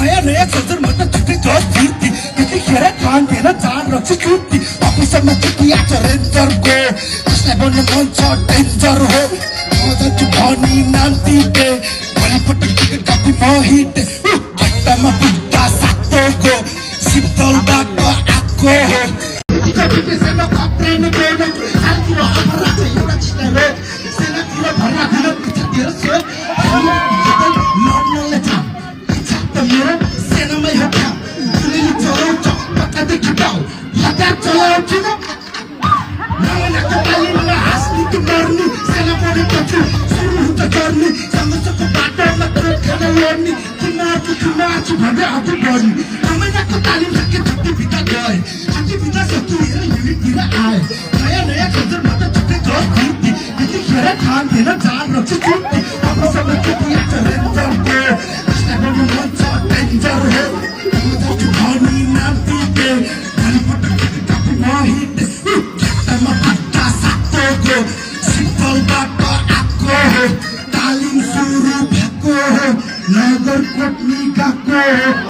नयाँ नयाँ सजरमा त छुट्टै जोस फुर्ती त्यतिखेर खान्थेन चार रक्सी छुट्टी अफिसमा छुट्टी आएको रेन्जरको त्यसलाई बन्नु मन छ डेन्जर हो मजाको भनी नाम तिटे भोलिपल्ट टिकट कापी म हिट हट्टामा बुट्टा सातोको शीतलबाट आएको हो सेना कप्रेन बेनो सालतिर अपराध एउटा चितारो सेनातिर भर्ना दिन पिछातिर सो लड्नले थाम इच्छा त मेरो सेनामै हो काम गुलिले चलाउँछ पक्कादेखि पाउ हतार चलाउँछु नमनाको तालिममा हाँस्नु त मर्नु सेना पढेपछि सुरु हुन्छ गर्नु समस्याको बाटोमा क्रोध खान लड्ने किमाछु भन्दै अझै बढ्नु नमनाको तालिम सके छुट्टी भित्र गए छुट्टी भित्र सकिएर युनिटतिर आए नयाँ नयाँ खजरमा त छुट्टै जोस फुर्ती त्यतिखेर खान्थेन चार रक्सी छुट्टी अफिसमा छुट्टी आएको रेन्जरको त्यसलाई बन्नु मन छ डेन्जर हो मजाको भनी नाम तिटे भोलिपल्ट टिकट कापी म हिट हट्टामा बुट्टा सातोको शीतलबाट आएको हो तालिम सुरु भएको हो नगरकोट निकाको हो